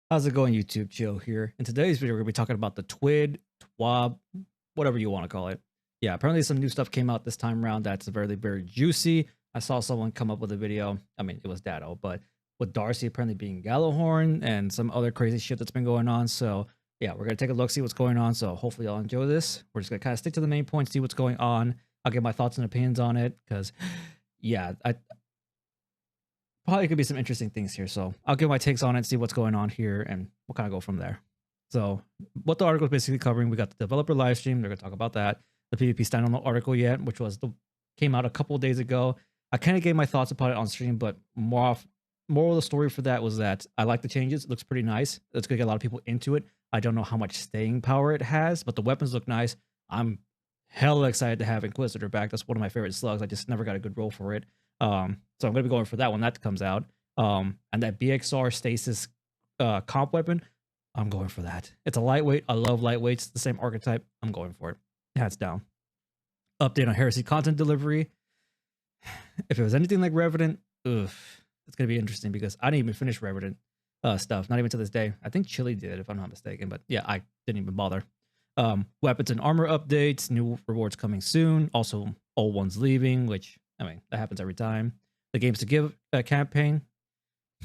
How's it going, YouTube? Chill here. In today's video, we're going to be talking about the TWID, TWAB, whatever you want to call it. Yeah, apparently some new stuff came out this time around that's very juicy. I saw someone come up with a video. I mean, it was Dado, but with Darcy apparently being Gallowhorn and some other crazy shit that's been going on. So yeah, we're going to take a look, see what's going on. So hopefully y'all enjoy this. We're just going to kind of stick to the main points, see what's going on. I'll get my thoughts and opinions on it because yeah, I probably could be some interesting things here. So I'll give my takes on it, see what's going on here, and we'll kind of go from there. So what the article is basically covering, we got the developer live stream. They're going to talk about that. The PvP standalone article yet, which came out a couple of days ago. I kind of gave my thoughts about it on stream, but moral of the story for that was that I like the changes. It looks pretty nice. It's going to get a lot of people into it. I don't know how much staying power it has, but the weapons look nice. I'm hella excited to have Inquisitor back. That's one of my favorite slugs. I just never got a good role for it. So I'm going to be going for that when that comes out. And that BXR stasis comp weapon, I'm going for that. It's a lightweight. I love lightweights. The same archetype. I'm going for it. Hands down. Update on Heresy content delivery. If it was anything like Revenant, it's going to be interesting because I didn't even finish Revenant stuff. Not even to this day. I think Chili did, if I'm not mistaken. But yeah, I didn't even bother. Weapons and armor updates. New rewards coming soon. Also, old ones leaving, which, I mean, that happens every time. The games to give campaign.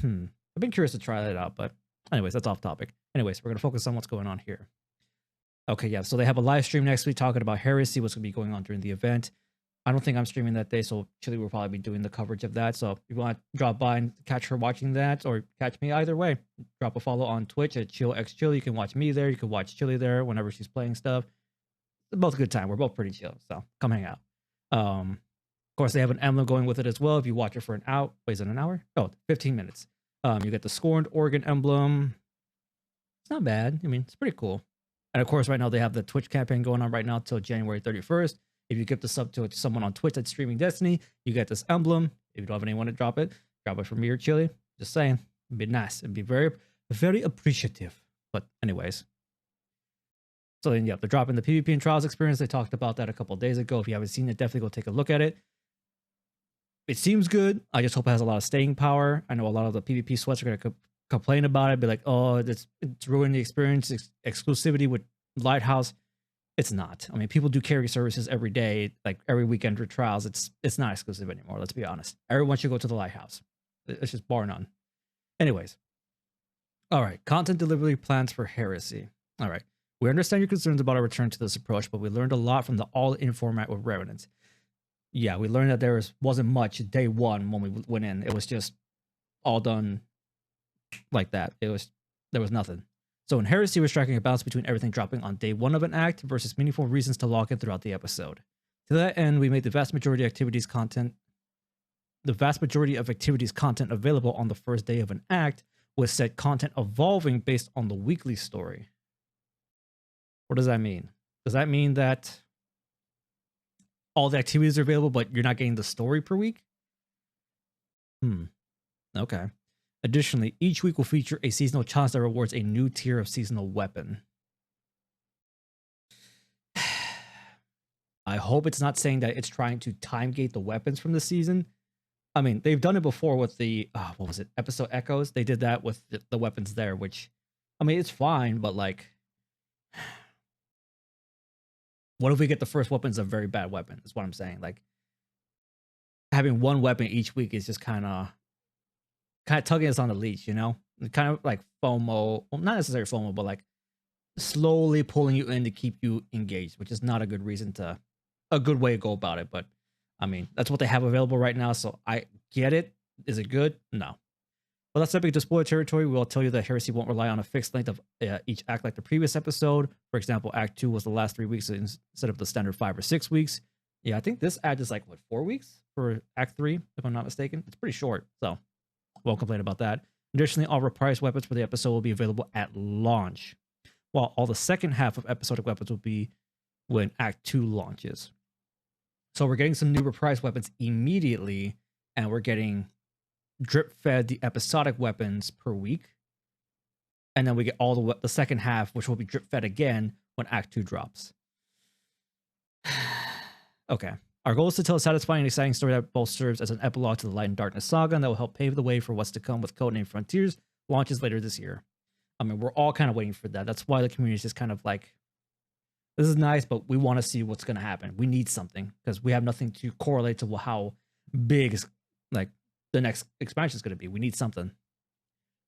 I've been curious to try that out, but anyways, that's off topic. Anyways, we're going to focus on what's going on here. Okay, yeah, so they have a live stream next week talking about Heresy, what's going to be going on during the event. I don't think I'm streaming that day, so Chili will probably be doing the coverage of that. So if you want to drop by and catch her watching that, or catch me either way, drop a follow on Twitch at ChillXChili. You can watch me there. You can watch Chili there whenever she's playing stuff. It's both a good time. We're both pretty chill, so come hang out. Of course, they have an emblem going with it as well. If you watch it for an hour, wait, is it an hour? Oh, 15 minutes. You get the Scorned Organ emblem. It's not bad. I mean, it's pretty cool. And of course, right now they have the Twitch campaign going on right now till January 31st. If you give the sub to someone on Twitch that's streaming Destiny, you get this emblem. If you don't have anyone to drop it from me or Chili. Just saying, it'd be nice. It'd be very appreciative. But anyways. So then, yeah, they're dropping the PvP and Trials experience. They talked about that a couple of days ago. If you haven't seen it, definitely go take a look at it. It seems good. I just hope it has a lot of staying power. I know a lot of the PvP sweats are going to complain about it, be like, oh, it's ruining the experience, exclusivity with Lighthouse. It's not. I mean, people do carry services every day, like every weekend for trials. It's not exclusive anymore, let's be honest. Everyone should go to the Lighthouse. It's just bar none. Anyways. All right, content delivery plans for Heresy. All right. We understand your concerns about our return to this approach, but we learned a lot from the all-in format with Revenant. Yeah, we learned that there wasn't much day one when we went in. It was just all done like that. There was nothing. So in Heresy, we're striking a balance between everything dropping on day one of an act versus meaningful reasons to lock in throughout the episode. To that end, we made the vast majority of activities content available on the first day of an act, with said content evolving based on the weekly story. What does that mean? Does that mean that all the activities are available, but you're not getting the story per week? Okay. Additionally, each week will feature a seasonal challenge that rewards a new tier of seasonal weapon. I hope it's not saying that it's trying to time gate the weapons from the season. I mean, they've done it before with the, what was it, Episode Echoes? They did that with the weapons there, which, I mean, it's fine, but like, what if we get the first weapon's a very bad weapon? That's what I'm saying. Like, having one weapon each week is just kind of tugging us on the leash, you know? Kind of like FOMO. Well, not necessarily FOMO, but like slowly pulling you in to keep you engaged, which is not a good way to go about it. But I mean, that's what they have available right now. So I get it. Is it good? No. Well, that's epic to spoiler territory. We'll tell you that Heresy won't rely on a fixed length of each act like the previous episode. For example, Act 2 was the last 3 weeks instead of the standard 5 or 6 weeks. Yeah, I think this act is like, what, 4 weeks for Act 3, if I'm not mistaken? It's pretty short, so won't complain about that. Additionally, all reprised weapons for the episode will be available at launch, while all the second half of episodic weapons will be when Act 2 launches. So we're getting some new reprised weapons immediately, and we're getting drip-fed the episodic weapons per week. And then we get all the second half, which will be drip-fed again when Act 2 drops. Okay. Our goal is to tell a satisfying and exciting story that both serves as an epilogue to the Light and Darkness saga, and that will help pave the way for what's to come with Codename Frontiers launches later this year. I mean, we're all kind of waiting for that. That's why the community is just kind of like, this is nice, but we want to see what's going to happen. We need something because we have nothing to correlate to how big like the next expansion is going to be. We need something.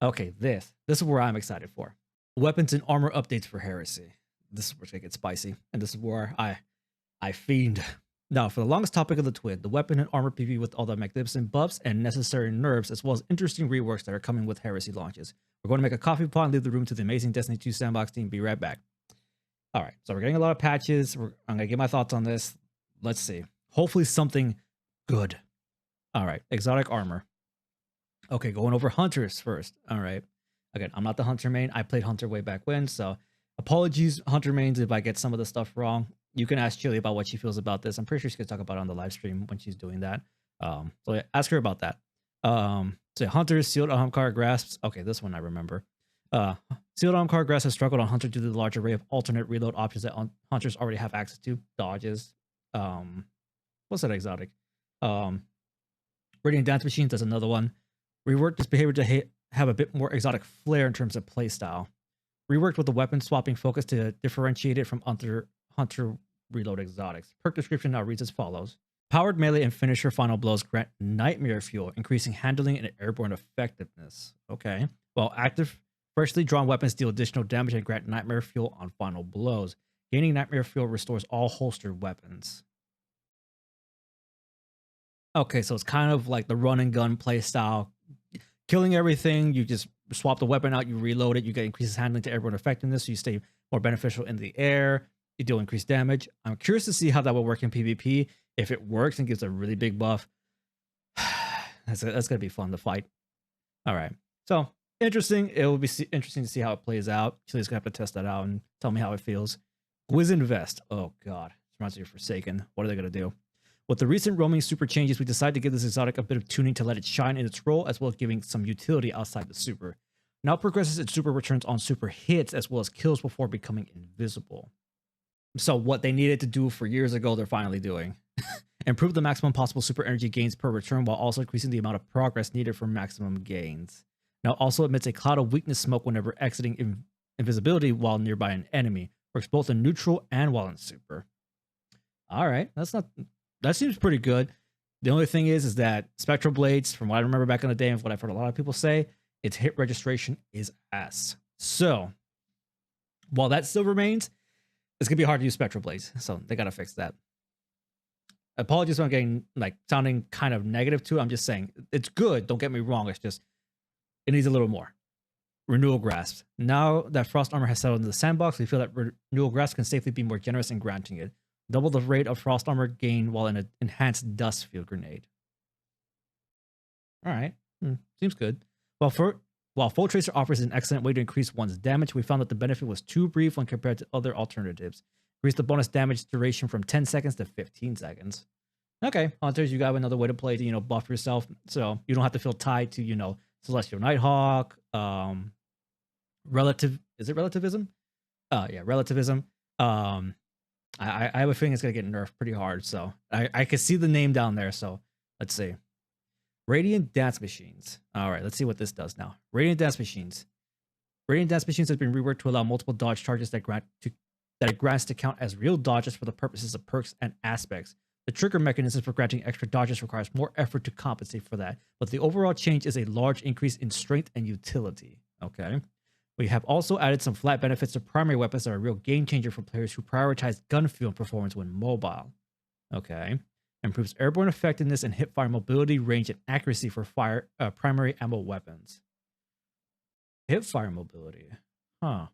Okay, this is where I'm excited for. Weapons and armor updates for Heresy. This is where it's going to get spicy, and this is where I fiend. Now, for the longest topic of the TWID, the weapon and armor PV with all the magnificent buffs and necessary nerfs, as well as interesting reworks that are coming with Heresy launches. We're going to make a coffee pot and leave the room to the amazing Destiny 2 Sandbox team. Be right back. All right, so we're getting a lot of patches. I'm going to get my thoughts on this. Let's see. Hopefully something good. All right, exotic armor. Okay, going over hunters first. All right. Again, I'm not the hunter main. I played hunter way back when, so apologies, hunter mains, if I get some of the stuff wrong. You can ask Chili about what she feels about this. I'm pretty sure she's going to talk about it on the live stream when she's doing that. So yeah, ask her about that. So hunters, sealed Ahamkar grasps. Okay, this one I remember. Sealed Ahamkar grasp has struggled on hunter due to the large array of alternate reload options that hunters already have access to. Dodges. What's that exotic? Radiant Dance Machines, that's another one. Reworked this behavior to have a bit more exotic flair in terms of playstyle. Reworked with the weapon swapping focus to differentiate it from hunter reload exotics. Perk description now reads as follows. Powered melee and finisher final blows grant nightmare fuel, increasing handling and airborne effectiveness. Okay. While active, freshly drawn weapons deal additional damage and grant nightmare fuel on final blows. Gaining nightmare fuel restores all holstered weapons. Okay, so it's kind of like the run and gun play style. Killing everything, you just swap the weapon out, you reload it, you get increases handling to airborne effectiveness, so you stay more beneficial in the air, you deal increased damage. I'm curious to see how that will work in PvP. If it works and gives a really big buff, that's going to be fun to fight. All right, so interesting. It will be interesting to see how it plays out. Chili's going to have to test that out and tell me how it feels. Wizened Vest. Oh, God. This reminds me of Forsaken. What are they going to do? With the recent roaming super changes, we decided to give this exotic a bit of tuning to let it shine in its role, as well as giving some utility outside the super. Now progresses its super returns on super hits, as well as kills before becoming invisible. So what they needed to do for years ago, they're finally doing. Improve the maximum possible super energy gains per return, while also increasing the amount of progress needed for maximum gains. Now also emits a cloud of weakness smoke whenever exiting invisibility while nearby an enemy. Works both in neutral and while in super. All right, that seems pretty good. The only thing is that Spectral Blades, from what I remember back in the day and what I've heard a lot of people say, its hit registration is ass. So, while that still remains, it's going to be hard to use Spectral Blades. So, they got to fix that. Apologies for getting, sounding kind of negative to it. I'm just saying, it's good. Don't get me wrong. It's just, it needs a little more. Renewal Grasp. Now that Frost Armor has settled into the Sandbox, we feel that Renewal Grasp can safely be more generous in granting it. Double the rate of Frost Armor gain while in an enhanced Dust Field Grenade. All right. Seems good. While Full Tracer offers an excellent way to increase one's damage, we found that the benefit was too brief when compared to other alternatives. Increase the bonus damage duration from 10 seconds to 15 seconds. Okay, Hunters, you got another way to play to, buff yourself, so you don't have to feel tied to, Celestial Nighthawk, is it Relativism? Yeah, Relativism. I have a feeling it's going to get nerfed pretty hard, so I can see the name down there, so let's see. Radiant Dance Machines. All right, let's see what this does now. Radiant Dance Machines. Radiant Dance Machines has been reworked to allow multiple dodge charges that it grants to count as real dodges for the purposes of perks and aspects. The trigger mechanism for granting extra dodges requires more effort to compensate for that, but the overall change is a large increase in strength and utility. Okay. We have also added some flat benefits to primary weapons that are a real game changer for players who prioritize gun feel and performance when mobile. Okay. Improves airborne effectiveness and hipfire mobility, range, and accuracy for primary ammo weapons. Hipfire mobility. Huh.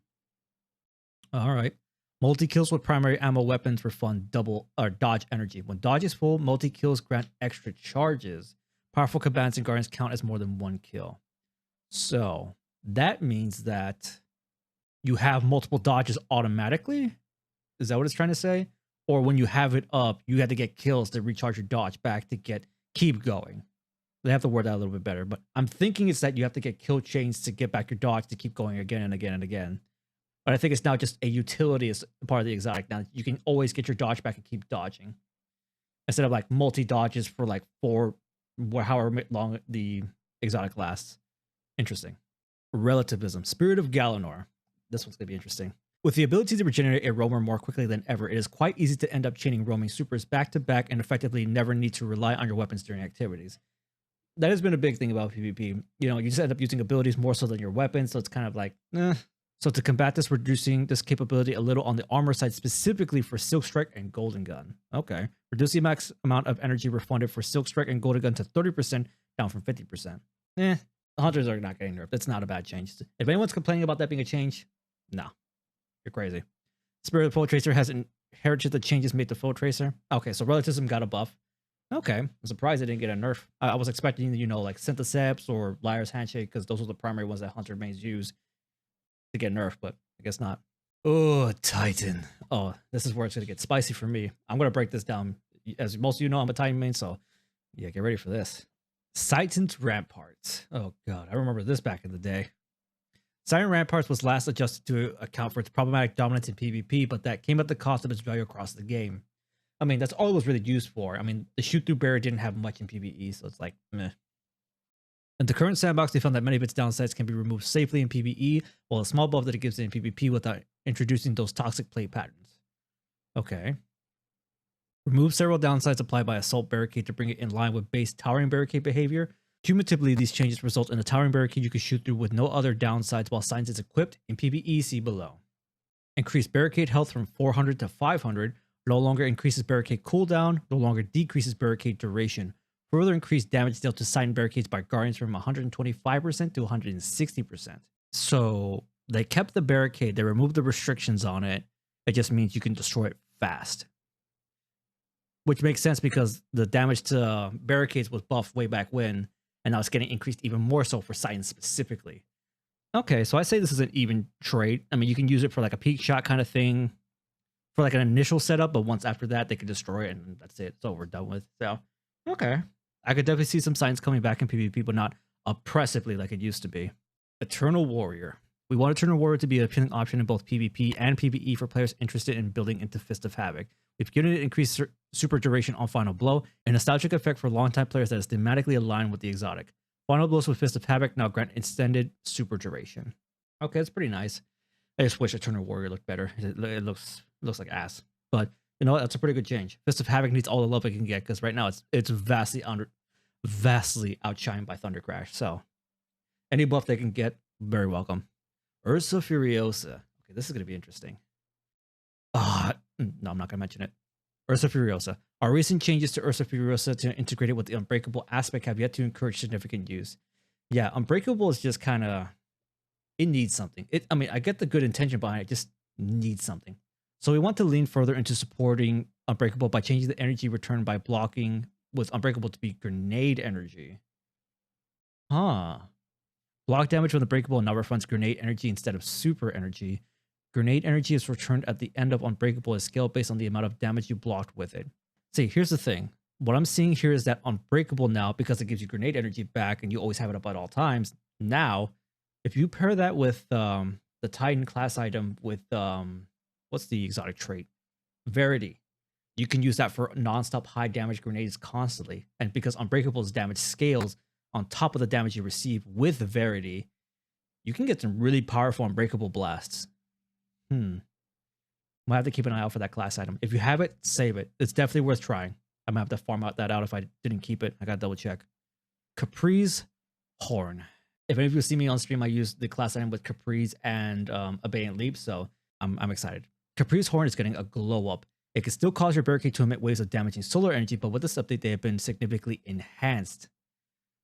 All right. Multi-kills with primary ammo weapons refund dodge energy. When dodge is full, multi-kills grant extra charges. Powerful combatants and guardians count as more than one kill. So that means that you have multiple dodges automatically? Is that what it's trying to say? Or when you have it up, you have to get kills to recharge your dodge back to keep going. They have to word that a little bit better, but I'm thinking it's that you have to get kill chains to get back your dodge to keep going again and again and again. But I think it's now just a utility as part of the exotic. Now you can always get your dodge back and keep dodging. Instead of multi-dodges for however long the exotic lasts. Interesting. Relativism, Spirit of Galanor. This one's going to be interesting. With the ability to regenerate a roamer more quickly than ever, it is quite easy to end up chaining roaming supers back to back and effectively never need to rely on your weapons during activities. That has been a big thing about PvP. You know, you just end up using abilities more so than your weapons, so it's kind of like, eh. So to combat this, reducing this capability a little on the armor side, specifically for Silk Strike and Golden Gun. Okay. Reduce the max amount of energy refunded for Silk Strike and Golden Gun to 30%, down from 50%. The hunters are not getting nerfed. That's not a bad change. If anyone's complaining about that being a change, no. You're crazy. Spirit of the Foe Tracer has inherited the changes made to Foe Tracer. Okay, so Relativism got a buff. Okay, I'm surprised it didn't get a nerf. I was expecting, you know, like Syntheseps or Liar's Handshake, because those were the primary ones that Hunter mains use to get nerfed, but I guess not. Oh, Titan. Oh, this is where it's going to get spicy for me. I'm going to break this down. As most of you know, I'm a Titan main, so yeah, get ready for this. Titan's Ramparts. Oh, God, I remember this back in the day. Titan Ramparts was last adjusted to account for its problematic dominance in PvP, but that came at the cost of its value across the game. I mean, that's all it was really used for. I mean, the shoot-through barrier didn't have much in PvE, so it's like, meh. In the current sandbox, they found that many of its downsides can be removed safely in PvE, while a small buff that it gives in PvP without introducing those toxic play patterns. Okay. Remove several downsides applied by Assault Barricade to bring it in line with base Towering Barricade behavior. Cumulatively, these changes result in a Towering Barricade you can shoot through with no other downsides while Science is equipped in PvE, see below. Increase Barricade health from 400 to 500, no longer increases Barricade cooldown, no longer decreases Barricade duration. Further increased damage dealt to Titan Barricades by Guardians from 125% to 160%. So they kept the Barricade, they removed the restrictions on it. It just means you can destroy it fast. Which makes sense because the damage to Barricades was buffed way back when, and now it's getting increased even more so for Titan specifically. Okay, so I say this is an even trait. I mean, you can use it for like a peak shot kind of thing, for like an initial setup, but once after that, they can destroy it, and that's it. It's over, done with. So, okay. I could definitely see some Titans coming back in PvP, but not oppressively like it used to be. Eternal Warrior. We want Eternal Warrior to be an appealing option in both PvP and PvE for players interested in building into Fist of Havoc. We've given it increased super duration on Final Blow, a nostalgic effect for long-time players that is thematically aligned with the exotic. Final Blows with Fist of Havoc now grant extended super duration. Okay, that's pretty nice. I just wish Eternal Warrior looked better. It looks like ass. But you know what? That's a pretty good change. Fist of Havoc needs all the love it can get because right now it's vastly outshined by Thunder Crash. So any buff they can get, very welcome. Ursa Furiosa. Okay, this is going to be interesting. No, I'm not going to mention it. Ursa Furiosa. Our recent changes to Ursa Furiosa to integrate it with the Unbreakable aspect have yet to encourage significant use. Yeah, Unbreakable is just kind of... It needs something. I mean, I get the good intention behind it. It just needs something. So we want to lean further into supporting Unbreakable by changing the energy return by blocking with Unbreakable to be grenade energy. Huh. Block damage with Unbreakable now refunds grenade energy instead of super energy. Grenade energy is returned at the end of Unbreakable is scaled based on the amount of damage you blocked with it. See, here's the thing. What I'm seeing here is that Unbreakable now, because it gives you grenade energy back and you always have it up at all times, now, if you pair that with the Titan class item with, what's the exotic trait? Verity. You can use that for non-stop high damage grenades constantly. And because Unbreakable's damage scales on top of the damage you receive with Verity, you can get some really powerful Unbreakable blasts. Might have to keep an eye out for that class item. If you have it, save it. It's definitely worth trying. I might have to farm that out if I didn't keep it. I gotta double check. Capri's Horn. If any of you see me on stream, I use the class item with Capri's and Abeyant Leap, so I'm excited. Capri's Horn is getting a glow up. It can still cause your barricade to emit waves of damaging solar energy, but with this update, they have been significantly enhanced.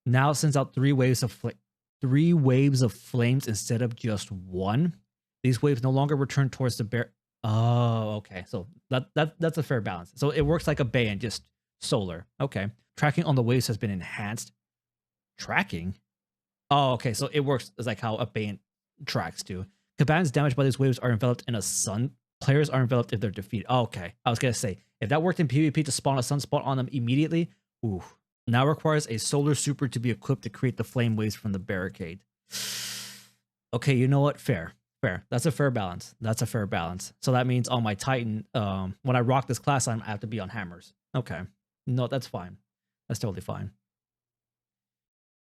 Now it sends out three waves of flames instead of just one. These waves no longer return towards the bear. Oh, okay. So that's a fair balance. So it works like a Abeyant, just solar. Okay. Tracking on the waves has been enhanced. Tracking? Oh, okay. So it works like how Abeyant tracks too. Combatants damaged by these waves are enveloped in a sun. Players are enveloped if they're defeated. Oh, okay. I was going to say, if that worked in PvP to spawn a sunspot on them immediately, ooh. Now requires a solar super to be equipped to create the flame waves from the barricade. Okay, you know what? Fair. That's a fair balance. So that means on my Titan, when I rock this class, I have to be on hammers. Okay. No, that's fine. That's totally fine.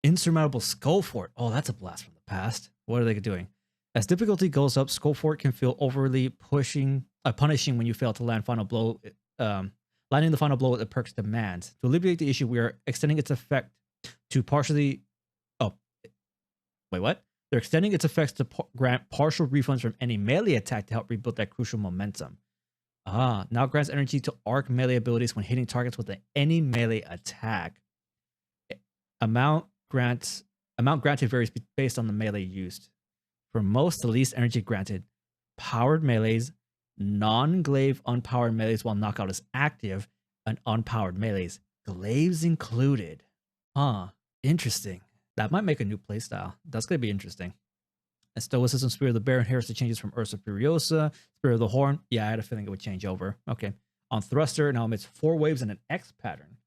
Insurmountable Skull Fort. Oh, that's a blast from the past. What are they doing? As difficulty goes up, Skullfort can feel overly punishing when you fail to land final blow. Landing the final blow with the perk's demands. To alleviate the issue, we are extending its effect to partially. Oh, wait, what? They're extending its effects to grant partial refunds from any melee attack to help rebuild that crucial momentum. Now grants energy to arc melee abilities when hitting targets with any melee attack. Amount granted varies based on the melee used. For most, the least energy granted. Powered melees, non-glaive unpowered melees while knockout is active, and unpowered melees, glaives included. Interesting. That might make a new playstyle. That's going to be interesting. And Stoicism, Spirit of the Bear, and Heresy changes from Ursa Furiosa. Spirit of the Horn, yeah, I had a feeling it would change over. Okay. On Thruster, now emits 4 waves and an X pattern.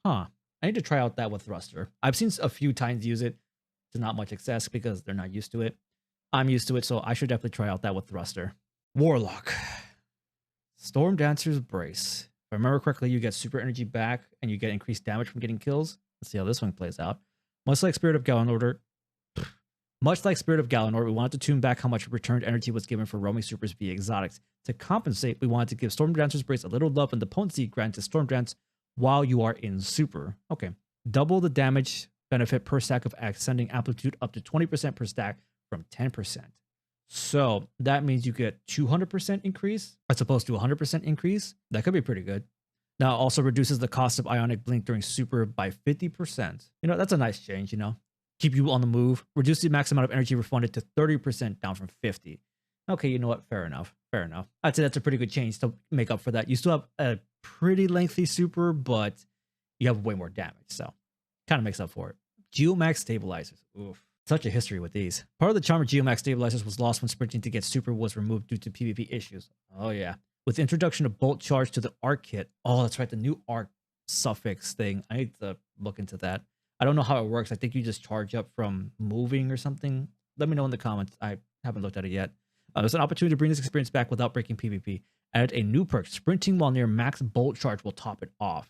I need to try out that with Thruster. I've seen a few times use it to not much success because they're not used to it. I'm used to it, so I should definitely try out that with Thruster. Warlock. Storm Dancer's Brace. If I remember correctly, you get super energy back and you get increased damage from getting kills. Let's see how this one plays out. Much like Spirit of Galanor, we wanted to tune back how much returned energy was given for roaming supers via exotics. To compensate, we wanted to give Storm Dancer's Brace a little love and the potency granted to Storm Dance while you are in super. Okay. Double the damage benefit per stack of ascending amplitude up to 20% per stack from 10%. So that means you get 200% increase as opposed to 100% increase. That could be pretty good. Now it also reduces the cost of Ionic Blink during super by 50%. You know, that's a nice change, you know. Keep you on the move. Reduce the max amount of energy refunded to 30% down from 50. Okay, you know what? Fair enough. Fair enough. I'd say that's a pretty good change to make up for that. You still have a pretty lengthy super, but you have way more damage. So kind of makes up for it. Geomax Stabilizers. Oof. Such a history with these. Part of the charm of Geomax Stabilizers was lost when sprinting to get super was removed due to PvP issues. Oh yeah. With the introduction of Bolt Charge to the Arc kit. Oh, that's right. The new Arc suffix thing. I need to look into that. I don't know how it works. I think you just charge up from moving or something. Let me know in the comments. I haven't looked at it yet. There's an opportunity to bring this experience back without breaking PvP. Added a new perk. Sprinting while near max Bolt Charge will top it off.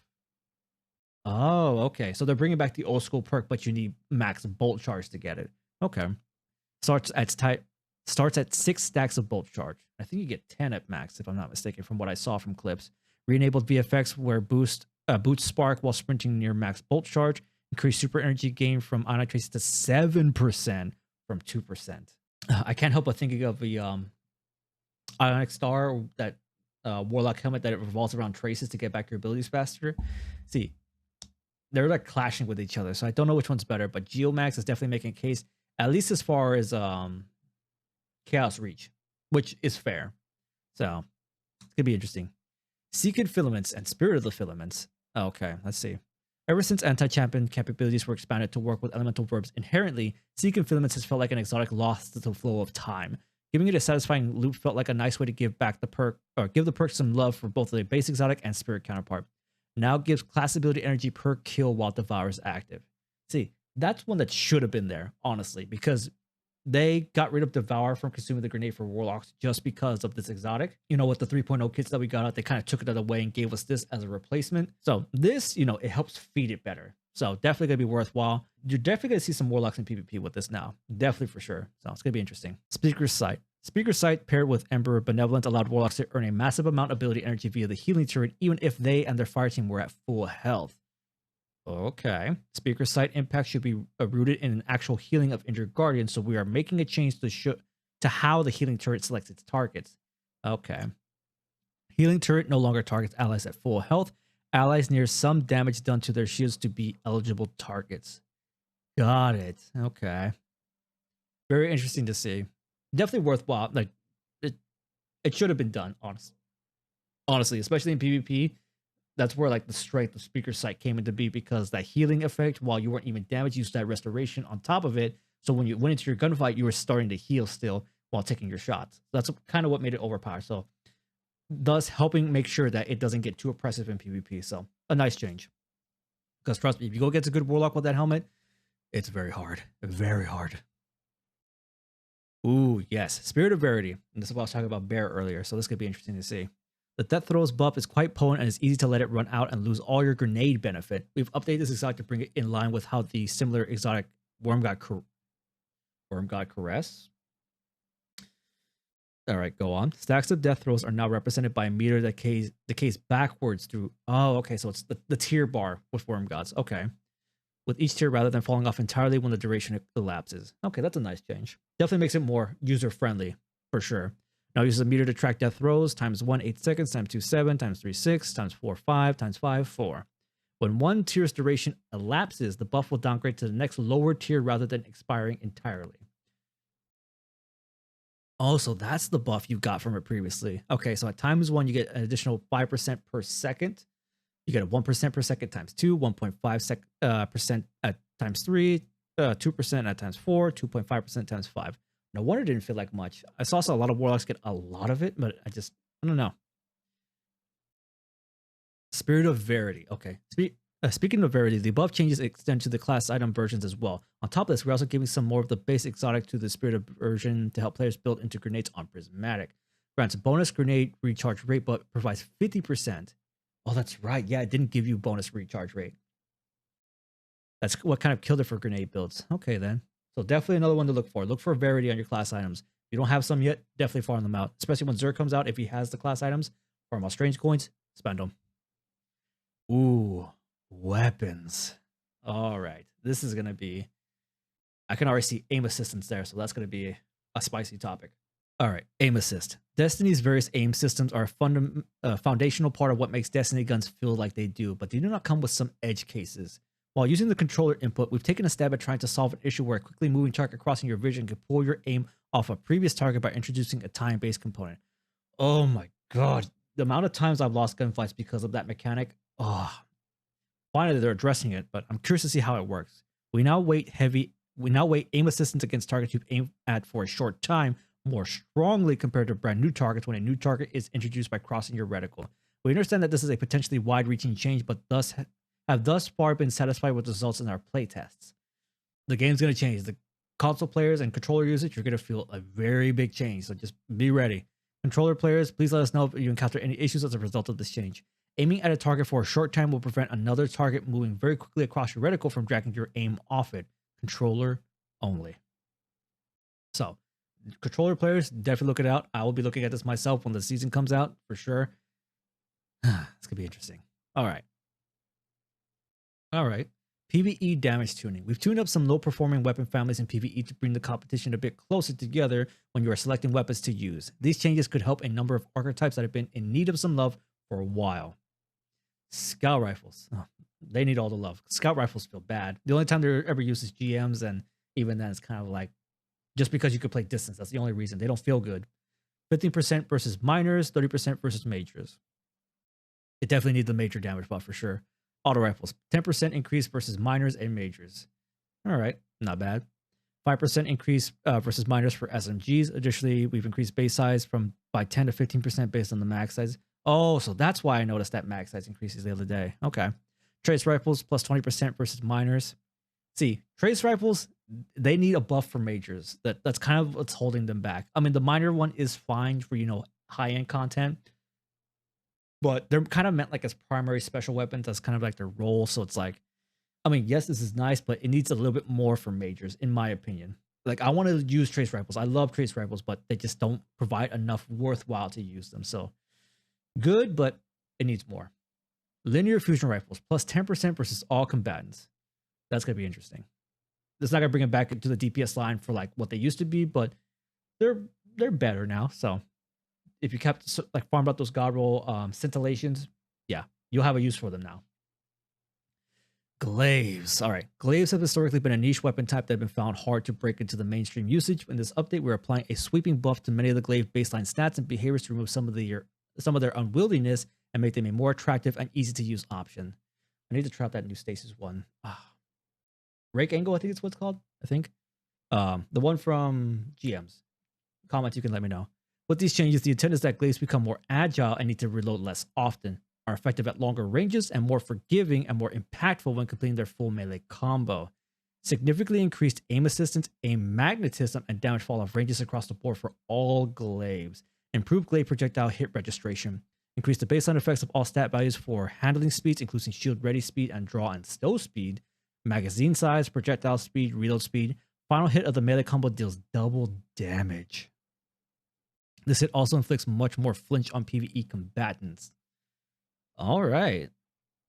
Oh, okay. So they're bringing back the old school perk, but you need max Bolt Charge to get it. Okay. Starts at 6 stacks of Bolt Charge. I think you get 10 at max, if I'm not mistaken, from what I saw from clips. Re-enabled VFX where boosts spark while sprinting near max Bolt Charge. Increase super energy gain from Ionic Traces to 7% from 2%. I can't help but thinking of the Ionic Star, that Warlock helmet that it revolves around traces to get back your abilities faster. See, they're like clashing with each other, so I don't know which one's better, but Geomax is definitely making a case, at least as far as Chaos Reach, which is fair. So it's gonna be interesting. Secret Filaments and Spirit of the Filaments. Okay, let's see. Ever since anti-champion capabilities were expanded to work with elemental verbs inherently, Secret Filaments has felt like an exotic lost to the flow of time. Giving it a satisfying loop felt like a nice way to give back the perk, or give the perk some love for both the base exotic and spirit counterpart. Now gives class ability energy per kill while Devour is active. See, that's one that should have been there, honestly, because they got rid of Devour from consuming the grenade for Warlocks just because of this exotic. You know, with the 3.0 kits that we got out, they kind of took it out of the way and gave us this as a replacement. So this, you know, it helps feed it better. So definitely going to be worthwhile. You're definitely going to see some Warlocks in PvP with this now. Definitely for sure. So it's going to be interesting. Speaker's Sight. Speaker's Sight paired with Ember Benevolent allowed Warlocks to earn a massive amount of ability energy via the healing turret, even if they and their fire team were at full health. Okay. Speaker's Sight impact should be rooted in an actual healing of injured guardians, so we are making a change to how the healing turret selects its targets. Okay. Healing turret no longer targets allies at full health. Allies near some damage done to their shields to be eligible targets. Got it. Okay. Very interesting to see. Definitely worthwhile. Like, it should have been done, honestly, especially in PvP. That's where like the strength of Speaker's Sight came into be, because that healing effect while you weren't even damaged, you used that restoration on top of it. So when you went into your gunfight, you were starting to heal still while taking your shots. That's kind of what made it overpowered. So thus helping make sure that it doesn't get too oppressive in PvP. So a nice change. Because trust me, if you go get a good Warlock with that helmet, it's very hard. Very hard. Ooh, yes. Spirit of Verity. And this is what I was talking about Bear earlier. So this could be interesting to see. The Death Throws buff is quite potent and it's easy to let it run out and lose all your grenade benefit. We've updated this exotic to bring it in line with how the similar exotic Worm got Worm God Caress. All right, go on. Stacks of death throws are now represented by a meter that decays backwards through. Oh, okay. So it's the tier bar with Worm Gods. Okay. With each tier rather than falling off entirely when the duration elapses. Okay, that's a nice change. Definitely makes it more user friendly for sure. Now uses a meter to track death throws times 1, 8 seconds, times 2, 7, times 3, 6, times 4, 5, times 5, 4. When one tier's duration elapses, the buff will downgrade to the next lower tier rather than expiring entirely. Oh, so that's the buff you got from it previously. Okay, so at times 1, you get an additional 5% per second. You get a 1% per second times 2, 1.5% percent at times 3, 2% at times 4, 2.5% times 5. No wonder it didn't feel like much. I saw a lot of Warlocks get a lot of it, but I don't know. Spirit of Verity. Okay. Speaking of Verity, the above changes extend to the class item versions as well. On top of this, we're also giving some more of the base exotic to the Spirit of version to help players build into grenades on Prismatic. Grants a bonus grenade recharge rate, but provides 50%. Oh, that's right. Yeah, it didn't give you bonus recharge rate. That's what kind of killed it for grenade builds. Okay, then. So definitely another one to look for. Look for Verity on your class items. If you don't have some yet, definitely farm them out. Especially when Zerg comes out, if he has the class items, farm out strange coins, spend them. Ooh, weapons. All right. This is going to be... I can already see aim assistance there, so that's going to be a spicy topic. All right, aim assist. Destiny's various aim systems are a foundational part of what makes Destiny guns feel like they do, but they do not come with some edge cases. While using the controller input, we've taken a stab at trying to solve an issue where a quickly moving target crossing your vision can pull your aim off a previous target by introducing a time-based component. Oh my god, the amount of times I've lost gunfights because of that mechanic. Oh, finally they're addressing it, but I'm curious to see how it works. We now weight aim assistance against targets you've aimed at for a short time more strongly compared to brand new targets when a new target is introduced by crossing your reticle. We understand that this is a potentially wide-reaching change, but have thus far been satisfied with the results in our playtests. The game's going to change. The console players and controller users, you're going to feel a very big change, so just be ready. Controller players, please let us know if you encounter any issues as a result of this change. Aiming at a target for a short time will prevent another target moving very quickly across your reticle from dragging your aim off it. Controller only. So, controller players, definitely look it out. I will be looking at this myself when the season comes out, for sure. It's going to be interesting. All right. PvE damage tuning. We've tuned up some low-performing weapon families in PvE to bring the competition a bit closer together when you are selecting weapons to use. These changes could help a number of archetypes that have been in need of some love for a while. Scout rifles. Oh, they need all the love. Scout rifles feel bad. The only time they're ever used is GMs, and even then it's kind of like, just because you could play distance, that's the only reason. They don't feel good. 15% versus minors, 30% versus majors. It definitely needs the major damage buff for sure. Auto rifles, 10% increase versus minors and majors. All right, not bad. 5% increase versus minors for SMGs. Additionally, we've increased base size by 10 to 15% based on the mag size. Oh, so that's why I noticed that mag size increases the other day. Okay. Trace rifles plus 20% versus minors. See, trace rifles, they need a buff for majors. That's kind of what's holding them back. I mean, the minor one is fine for, high-end content, but they're kind of meant like as primary special weapons. That's kind of like their role. So it's like, I mean, yes, this is nice, but it needs a little bit more for majors, in my opinion. Like, I want to use trace rifles. I love trace rifles, but they just don't provide enough worthwhile to use them. So good, but it needs more. Linear fusion rifles plus 10% versus all combatants. That's going to be interesting. It's not going to bring it back into the DPS line for like what they used to be, but they're better now. So if you kept like farmed out those god roll scintillations, yeah, you'll have a use for them now. Glaives. All right. Glaives have historically been a niche weapon type that have been found hard to break into the mainstream usage. In this update, we're applying a sweeping buff to many of the glaive baseline stats and behaviors to remove some of their unwieldiness and make them a more attractive and easy to use option. I need to try out that new stasis one. Rake angle, I think it's what's called. I think the one from GMs. Comment, you can let me know. With these changes, the intent is that glaives become more agile and need to reload less often, are effective at longer ranges, and more forgiving and more impactful when completing their full melee combo. Significantly increased aim assistance, aim magnetism, and damage fall off ranges across the board for all glaives. Improved glaive projectile hit registration. Increase the baseline effects of all stat values for handling speeds, including shield ready speed and draw and stow speed. Magazine size, projectile speed, reload speed, Final hit of the melee combo deals double damage. This hit also inflicts much more flinch on PvE combatants. All right.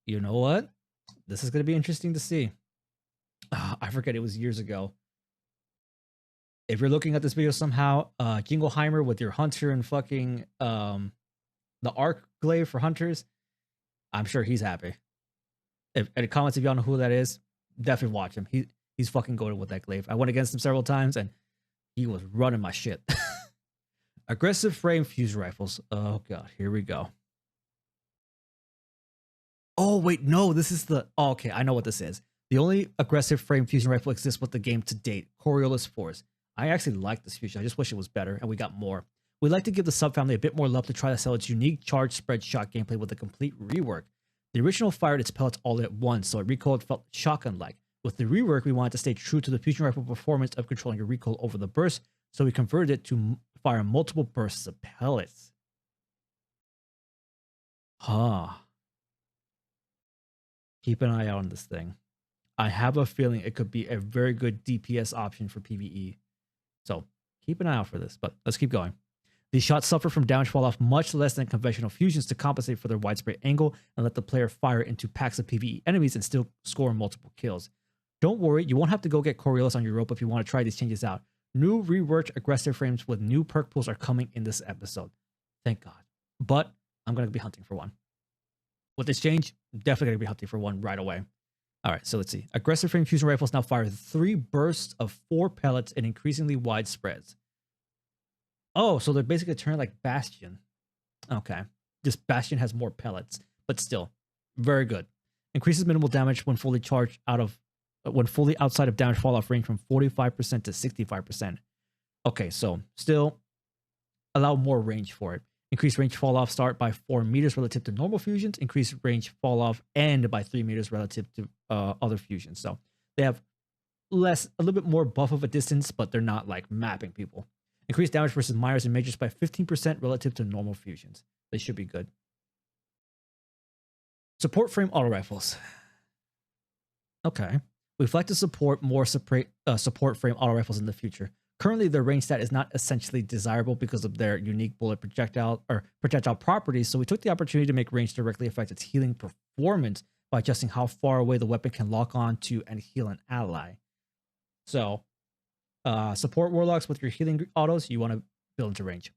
You know what? This is going to be interesting to see. I forget, it was years ago. If you're looking at this video somehow, Jingleheimer with your Hunter and fucking the Arc Glaive for Hunters, I'm sure he's happy. If any comments, if y'all know who that is, definitely watch him. He's fucking goated with that glaive. I went against him several times and he was running my shit. Aggressive frame fusion rifles. Oh god, here we go. Oh wait, no, this is the... Oh, okay, I know what this is. The only aggressive frame fusion rifle exists with the game to date, Coriolis Force. I actually like this fusion. I just wish it was better and we got more. We'd like to give the subfamily a bit more love to try to sell its unique charge spread shot gameplay with a complete rework. The original fired its pellets all at once, so it recoiled felt shotgun-like. With the rework, we wanted to stay true to the fusion rifle performance of controlling your recoil over the burst, so we converted it to fire multiple bursts of pellets. Huh. Keep an eye out on this thing. I have a feeling it could be a very good DPS option for PvE. So keep an eye out for this, but let's keep going. These shots suffer from damage fall off much less than conventional fusions to compensate for their widespread angle and let the player fire into packs of PvE enemies and still score multiple kills. Don't worry, you won't have to go get Coriolis on your rope if you want to try these changes out. New reworked aggressive frames with new perk pools are coming in this episode. Thank God. But I'm going to be hunting for one. With this change, definitely going to be hunting for one right away. All right, so let's see. Aggressive frame fusion rifles now fire 3 bursts of 4 pellets in increasingly wide spreads. Oh, so they're basically turning like Bastion. Okay. Just Bastion has more pellets, but still, very good. Increases minimal damage when fully charged when fully outside of damage fall off range from 45% to 65%. Okay, so still allow more range for it. Increased range fall off start by 4 meters relative to normal fusions. Increased range fall off end by 3 meters relative to other fusions. So they have a little bit more buff of a distance, but they're not like mapping people. Increased damage versus minors and majors by 15% relative to normal fusions. They should be good. Support frame auto rifles. Okay. We'd like to support more support frame auto rifles in the future. Currently, their range stat is not essentially desirable because of their unique bullet projectile properties, so we took the opportunity to make range directly affect its healing performance by adjusting how far away the weapon can lock on to and heal an ally. So, support warlocks with your healing autos, you want to build into range.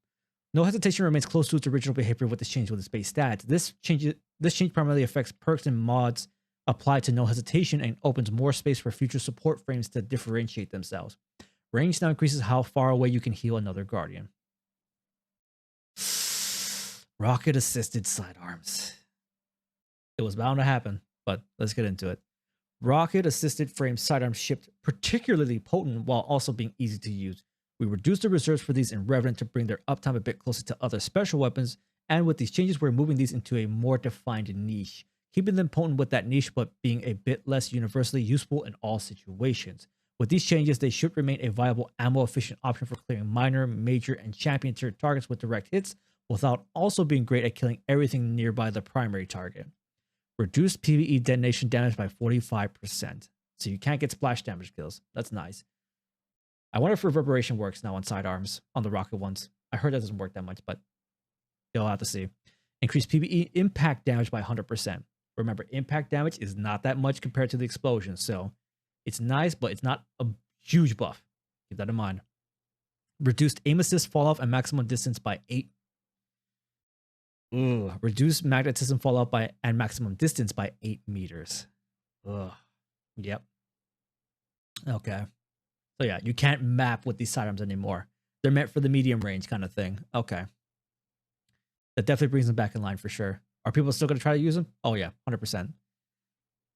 No hesitation remains close to its original behavior with this change with its base stats. This change primarily affects perks and mods applied to no hesitation and opens more space for future support frames to differentiate themselves. Range now increases how far away you can heal another guardian. Rocket assisted sidearms. It was bound to happen, but let's get into it. Rocket assisted frame sidearms shipped particularly potent while also being easy to use. We reduced the reserves for these in Revenant to bring their uptime a bit closer to other special weapons, and with these changes, we're moving these into a more defined niche, keeping them potent with that niche but being a bit less universally useful in all situations. With these changes, they should remain a viable ammo-efficient option for clearing minor, major, and champion tier targets with direct hits, without also being great at killing everything nearby the primary target. Reduced PvE detonation damage by 45%. So you can't get splash damage kills. That's nice. I wonder if reverberation works now on sidearms, on the rocket ones. I heard that doesn't work that much, but you'll have to see. Increased PvE impact damage by 100%. Remember, impact damage is not that much compared to the explosion, so it's nice, but it's not a huge buff. Keep that in mind. Reduced aim assist fall off and maximum distance by 8. Ugh. Reduced magnetism fall off and maximum distance by 8 meters. Ugh. Yep. Okay. So yeah, you can't map with these sidearms anymore. They're meant for the medium range kind of thing. Okay. That definitely brings them back in line for sure. Are people still going to try to use them? Oh yeah, 100%.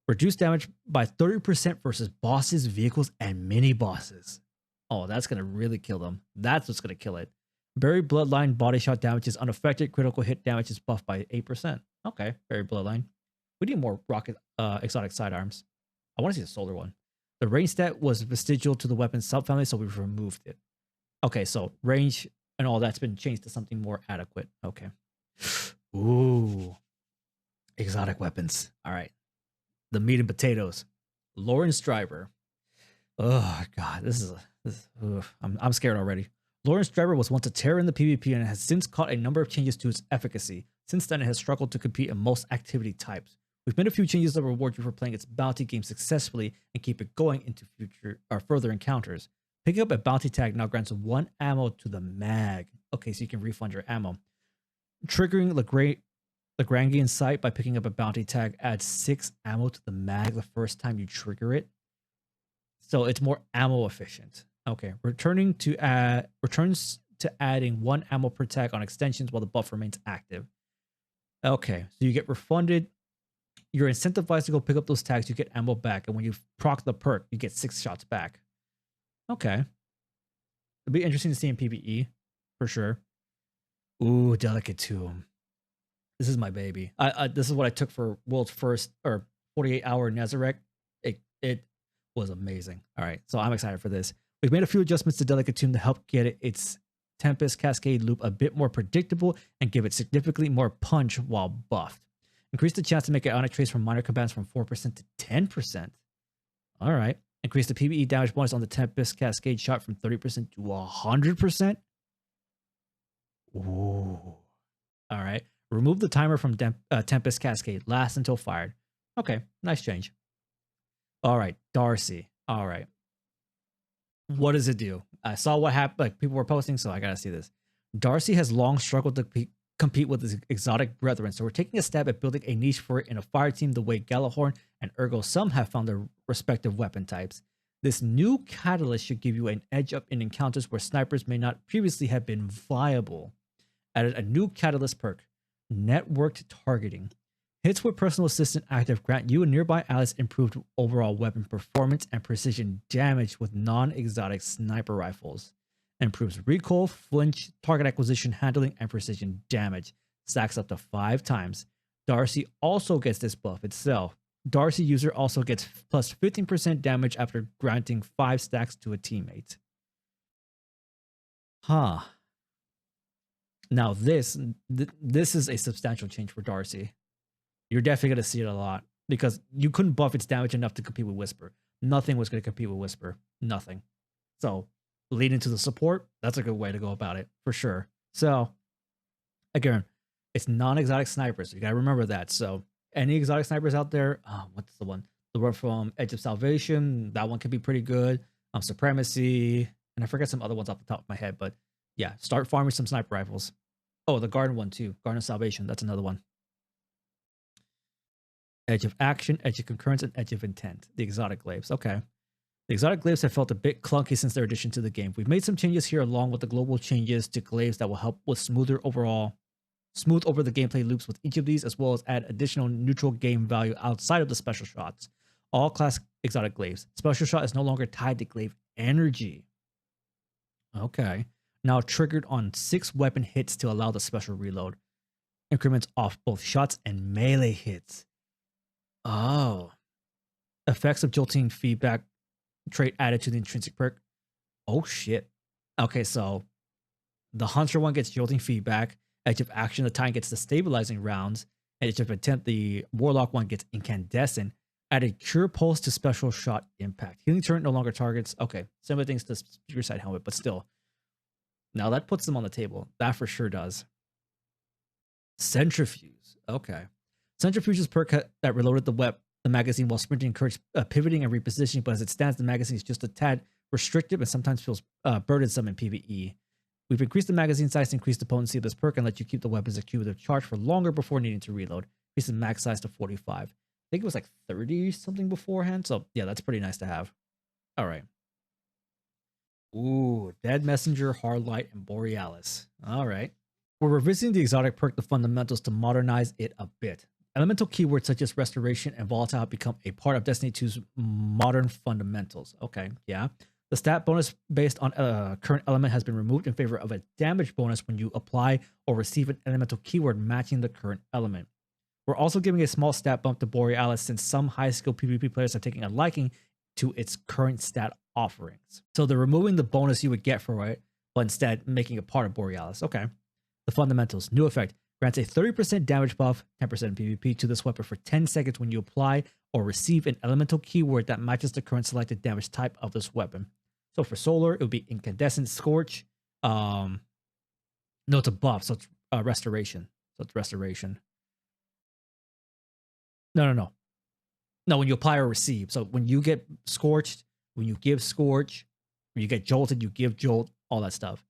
Reduce damage by 30% versus bosses, vehicles, and mini bosses. Oh, that's going to really kill them. That's what's going to kill it. Buried Bloodline body shot damage is unaffected. Critical hit damage is buffed by 8%. Okay, Buried Bloodline. We need more rocket exotic sidearms. I want to see the solar one. The range stat was vestigial to the weapon subfamily, so we've removed it. Okay, so range and all that's been changed to something more adequate. Okay. Ooh. Exotic weapons. All right. The meat and potatoes. Lawrence Driver. Oh god, I'm scared already. Lawrence Driver was once a terror in the PvP and has since caught a number of changes to its efficacy. Since then, it has struggled to compete in most activity types. We've made a few changes that reward you for playing its bounty game successfully and keep it going into future or further encounters. Picking up a bounty tag now grants 1 ammo to the mag. Okay, so you can refund your ammo. Triggering Lagrangian Sight by picking up a bounty tag adds 6 ammo to the mag the first time you trigger it. So it's more ammo efficient. Okay, returns to adding 1 ammo per tag on extensions while the buff remains active. Okay, so you get refunded. You're incentivized to go pick up those tags, you get ammo back, and when you proc the perk, you get 6 shots back. Okay. It'll be interesting to see in PvE, for sure. Ooh, Delicate Tomb. This is my baby. This is what I took for world's first or 48-hour Nezarec. It was amazing. All right, so I'm excited for this. We've made a few adjustments to Delicate Tomb to help get its Tempest Cascade loop a bit more predictable and give it significantly more punch while buffed. Increase the chance to make ionic trace from minor combatants from 4% to 10%. All right. Increase the PvE damage bonus on the Tempest Cascade shot from 30% to 100%. Ooh. All right. Remove the timer from Tempest Cascade. Lasts until fired. Okay. Nice change. All right. Darcy. All right. What does it do? I saw what happened. Like people were posting, so I got to see this. Darcy has long struggled to compete with his exotic brethren, so we're taking a stab at building a niche for it in a fire team the way Galahorn and Ergo some have found their respective weapon types. This new catalyst should give you an edge up in encounters where snipers may not previously have been viable. Added a new catalyst perk, Networked Targeting. Hits with personal assistant active grant you and nearby allies improved overall weapon performance and precision damage with non-exotic sniper rifles. Improves recoil, flinch, target acquisition, handling, and precision damage. Stacks up to 5 times. Darcy also gets this buff itself. Darcy user also gets plus 15% damage after granting 5 stacks to a teammate. Huh. Now this is a substantial change for Darcy. You're definitely going to see it a lot because you couldn't buff its damage enough to compete with Whisper. Nothing was going to compete with Whisper. Nothing. So leading to the support, that's a good way to go about it for sure. So again, it's non-exotic snipers. So you got to remember that. So any exotic snipers out there, what's the one? The one from Edge of Salvation, that one can be pretty good. Supremacy, and I forget some other ones off the top of my head, but yeah, start farming some sniper rifles. Oh, the Garden one too. Garden of Salvation, that's another one. Edge of Action, Edge of Concurrence, and Edge of Intent. The exotic glaives. Okay. The exotic glaives have felt a bit clunky since their addition to the game. We've made some changes here along with the global changes to glaives that will help with smooth over the gameplay loops with each of these, as well as add additional neutral game value outside of the special shots. All class exotic glaives. Special shot is no longer tied to glaive energy. Okay. Now triggered on 6 weapon hits to allow the special reload. Increments off both shots and melee hits. Oh. Effects of jolting feedback trait added to the intrinsic perk. Oh shit. Okay, so the Hunter one gets jolting feedback. Edge of Action, the Titan gets the stabilizing rounds. Edge of Intent, the Warlock one gets incandescent. Added Cure Pulse to special shot impact. Healing turret no longer targets. Okay, similar things to Spear Sight Helmet, but still. Now that puts them on the table. That for sure does. Centrifuge. Okay. Centrifuge's perk that reloaded the magazine while sprinting encouraged pivoting and repositioning, but as it stands, the magazine is just a tad restrictive and sometimes feels burdensome in PvE. We've increased the magazine size to increase the potency of this perk and let you keep the weapons at cumulative charge for longer before needing to reload. Increase the mag size to 45. I think it was like 30 something beforehand, so yeah, that's pretty nice to have. All right. Ooh, Dead Messenger, Hardlight, and Borealis. All right. We're revisiting the exotic perk, the fundamentals, to modernize it a bit. Elemental keywords such as Restoration and Volatile become a part of Destiny 2's modern fundamentals. Okay, yeah. The stat bonus based on current element has been removed in favor of a damage bonus when you apply or receive an elemental keyword matching the current element. We're also giving a small stat bump to Borealis since some high-skill PvP players are taking a liking to its current stat offerings. So they're removing the bonus you would get for it, but instead making it part of Borealis. Okay. The fundamentals. New effect. Grants a 30% damage buff, 10% in PvP, to this weapon for 10 seconds when you apply or receive an elemental keyword that matches the current selected damage type of this weapon. So for solar, it would be incandescent, scorch. No, it's a buff, so it's restoration. So it's restoration. No. No, when you apply or receive. So when you get scorched, when you give scorch, when you get jolted, you give jolt, all that stuff.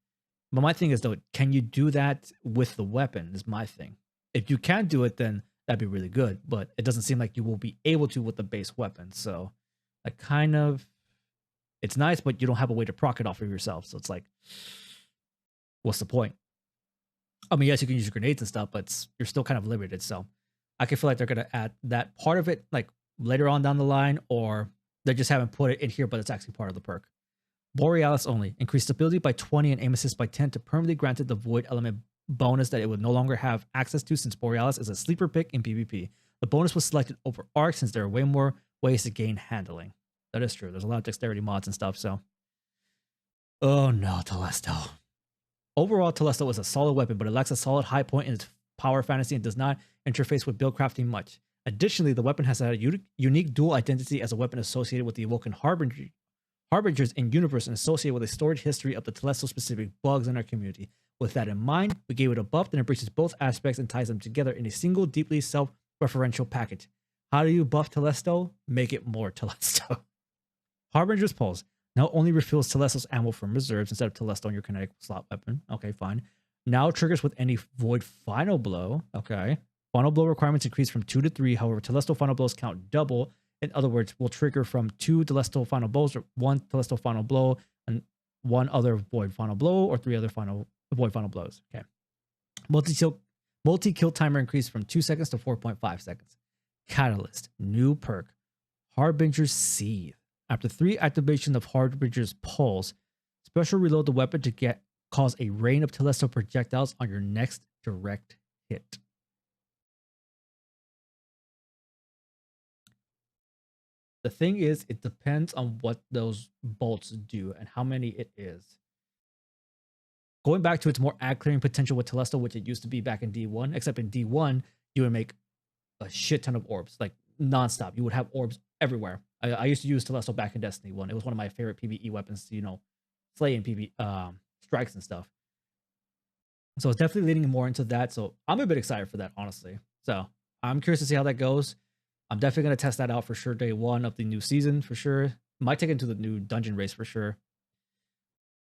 But my thing is, though, can you do that with the weapon is my thing. If you can do it, then that'd be really good. But it doesn't seem like you will be able to with the base weapon. So that kind of, it's nice, but you don't have a way to proc it off of yourself. So it's like, what's the point? I mean, yes, you can use your grenades and stuff, but you're still kind of limited. So I can feel like they're going to add that part of it, like later on down the line, or they just haven't put it in here, but it's actually part of the perk. Borealis only. Increase stability by 20 and aim assist by 10 to permanently granted the void element bonus that it would no longer have access to since Borealis is a sleeper pick in PvP. The bonus was selected over Arc since there are way more ways to gain handling. That is true. There's a lot of dexterity mods and stuff, so. Oh no, Telesto. Overall, Telesto is a solid weapon, but it lacks a solid high point in its power fantasy and does not interface with build crafting much. Additionally, the weapon has a unique dual identity as a weapon associated with the Awoken Harbingers in universe and associated with a storage history of the Telesto-specific bugs in our community. With that in mind, we gave it a buff that embraces both aspects and ties them together in a single, deeply self-referential package. How do you buff Telesto? Make it more Telesto. Harbinger's Pulse now only refills Telesto's ammo from reserves instead of Telesto on your kinetic slot weapon. Okay, fine. Now triggers with any void final blow. Okay. Final blow requirements increase from 2 to 3. However, Telesto final blows count double. In other words, will trigger from 2 Telesto final blows, or 1 Telesto final blow, and 1 other void final blow, or 3 other void final blows. Okay. Multi-kill timer increased from 2 seconds to 4.5 seconds. Catalyst, new perk, Harbinger's Seethe. After 3 activation of Harbinger's Pulse, special reload the weapon to cause a rain of Telesto projectiles on your next direct hit. The thing is, it depends on what those bolts do and how many it is. Going back to its more ad clearing potential with Telesto, which it used to be back in D1, except in D1, you would make a shit ton of orbs, like nonstop. You would have orbs everywhere. I used to use Telesto back in Destiny 1. It was one of my favorite PvE weapons to, slay in PvE strikes and stuff. So it's definitely leaning more into that. So I'm a bit excited for that, honestly. So I'm curious to see how that goes. I'm definitely going to test that out for sure day 1 of the new season for sure. Might take it into the new dungeon race for sure.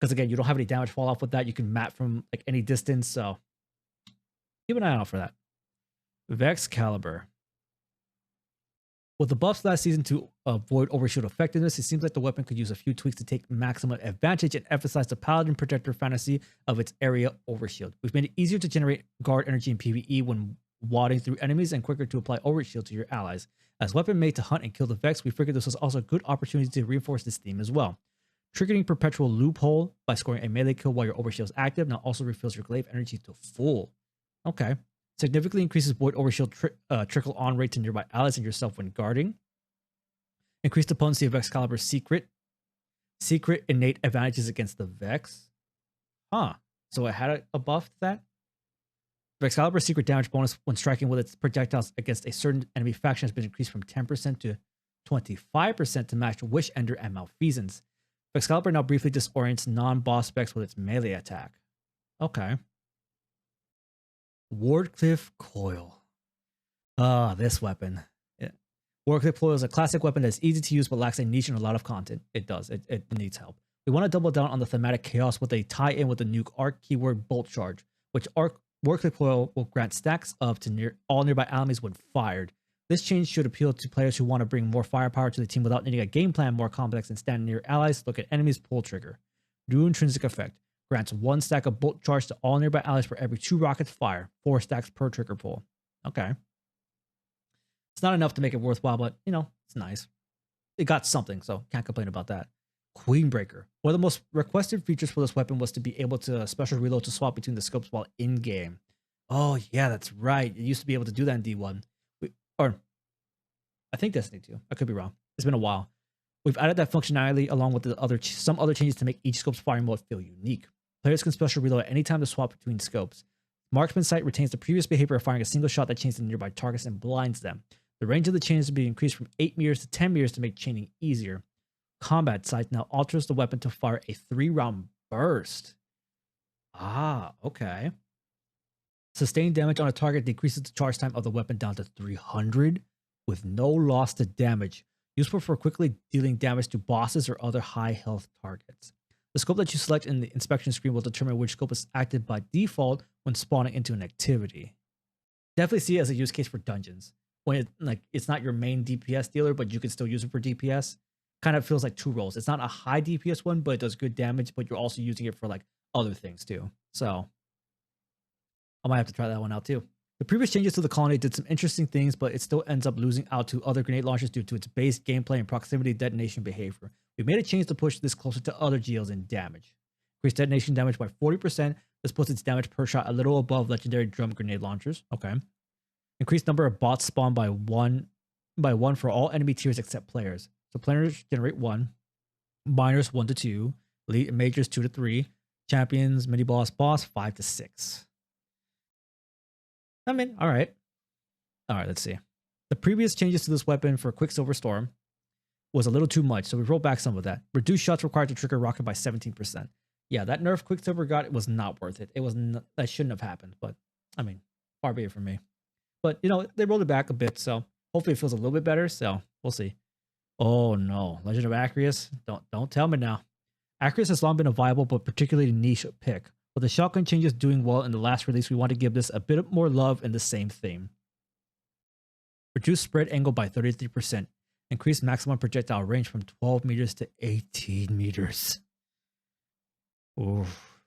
Because again, you don't have any damage fall off with that. You can map from like any distance. So keep an eye out for that. Vex Caliber. With the buffs last season to avoid overshield effectiveness, it seems like the weapon could use a few tweaks to take maximum advantage and emphasize the Paladin Protector fantasy of its area overshield. We've made it easier to generate guard energy in PvE when wadding through enemies and quicker to apply overshield to your allies. As weapon made to hunt and kill the Vex, we figured this was also a good opportunity to reinforce this theme as well. Triggering Perpetual Loophole by scoring a melee kill while your overshield is active now also refills your glaive energy to full. Okay. Significantly increases void overshield trickle on rate to nearby allies and yourself when guarding. Increased the potency of Excalibur's secret innate advantages against the Vex. Huh. So it had a buff to that? Excalibur's secret damage bonus when striking with its projectiles against a certain enemy faction has been increased from 10% to 25% to match Wish Ender and Malfeasance. Excalibur now briefly disorients non-boss specs with its melee attack. Okay. Wardcliff Coil. This weapon. Yeah. Wardcliff Coil is a classic weapon that's easy to use but lacks a niche and a lot of content. It does. It needs help. We want to double down on the thematic chaos with a tie-in with the nuke arc keyword Bolt Charge, which Wardcliff Coil will grant stacks of to all nearby enemies when fired. This change should appeal to players who want to bring more firepower to the team without needing a game plan more complex than standing near allies. Look at enemies, pull trigger. New intrinsic effect. Grants 1 stack of bolt charge to all nearby allies for every 2 rockets fire. 4 stacks per trigger pull. Okay. It's not enough to make it worthwhile, but, it's nice. It got something, so can't complain about that. Queenbreaker. One of the most requested features for this weapon was to be able to special reload to swap between the scopes while in-game. Oh, yeah, that's right. It used to be able to do that in D1. Or, I think Destiny 2. I could be wrong. It's been a while. We've added that functionality along with some other changes to make each scope's firing mode feel unique. Players can special reload at any time to swap between scopes. Marksman sight retains the previous behavior of firing a single shot that changes the nearby targets and blinds them. The range of the chain is to be increased from 8 meters to 10 meters to make chaining easier. Combat sight now alters the weapon to fire a 3-round burst. Ah, okay. Sustained damage on a target decreases the charge time of the weapon down to 300 with no loss to damage. Useful for quickly dealing damage to bosses or other high health targets. The scope that you select in the inspection screen will determine which scope is active by default when spawning into an activity. Definitely see it as a use case for dungeons. When it's not your main DPS dealer, but you can still use it for DPS. Kind of feels like two roles. It's not a high DPS one, but it does good damage, but you're also using it for like other things too. So I might have to try that one out too. The previous changes to the colony did some interesting things, but it still ends up losing out to other grenade launchers due to its base gameplay and proximity detonation behavior. We made a change to push this closer to other GLs in damage. Increase detonation damage by 40%. This puts its damage per shot a little above legendary drum grenade launchers. Okay. Increased number of bots spawned by one for all enemy tiers except players. So players generate 1, minors 1 to 2, elite and majors 2 to 3, champions, mini boss, 5 to 6. I mean, all right. All right, let's see. The previous changes to this weapon for Quicksilver Storm was a little too much, so we rolled back some of that. Reduced shots required to trigger rocket by 17%. Yeah, that nerf Quicksilver got, it was not worth it. It was not, that shouldn't have happened, but I mean, far be it from me. But, you know, they rolled it back a bit, so hopefully it feels a little bit better, so we'll see. Oh no, Legend of Acreus? Don't tell me now. Acreus has long been a viable but particularly niche pick. With the shotgun changes doing well in the last release, we want to give this a bit more love in the same theme. Reduce spread angle by 33%. Increase maximum projectile range from 12 meters to 18 meters. Oof.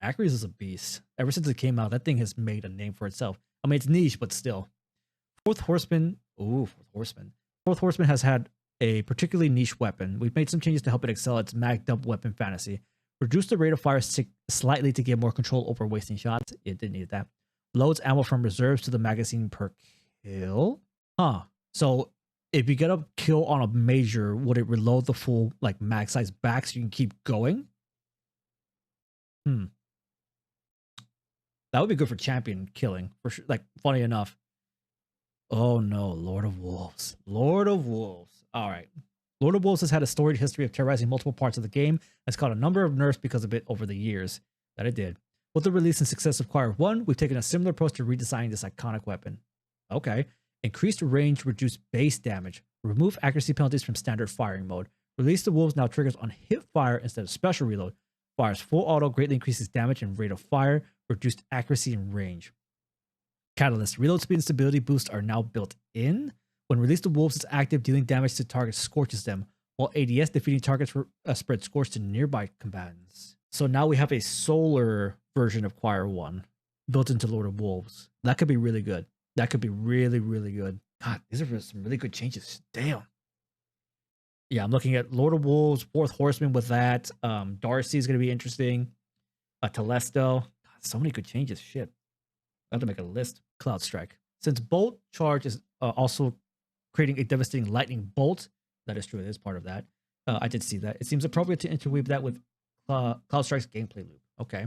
Acreus is a beast. Ever since it came out, that thing has made a name for itself. I mean, it's niche, but still. Fourth Horseman. Ooh, Fourth Horseman. Fourth Horseman has had a particularly niche weapon. We've made some changes to help it excel its mag double weapon fantasy. Reduce the rate of fire slightly to get more control over wasting shots. It didn't need that. Loads ammo from reserves to the magazine per kill. Huh. So if you get a kill on a major, would it reload the full like mag size back so you can keep going? That would be good for champion killing for sure. Like, funny enough. Oh no, Lord of Wolves. Lord of Wolves. All right. Lord of Wolves has had a storied history of terrorizing multiple parts of the game. It's caught a number of nerfs because of it over the years. That it did. With the release and success of Choir 1, we've taken a similar approach to redesigning this iconic weapon. Okay. Increased range, reduce base damage. Remove accuracy penalties from standard firing mode. Release the Wolves now triggers on hip fire instead of special reload. Fires full auto, greatly increases damage and rate of fire. Reduced accuracy and range. Catalyst. Reload speed and stability boosts are now built in. When Release the Wolves is active, dealing damage to targets scorches them, while ADS defeating targets spread scorch to nearby combatants. So now we have a solar version of Choir 1 built into Lord of Wolves. That could be really good. That could be really, really good. God, these are some really good changes. Damn. Yeah, I'm looking at Lord of Wolves, Fourth Horseman with that. Darcy is going to be interesting. Telesto. God, so many good changes. Shit. I have to make a list. Cloud Strike. Since Bolt Charge is also creating a devastating lightning bolt, that is true, it is part of that. I did see that. It seems appropriate to interweave that with Cloud Strike's gameplay loop. Okay.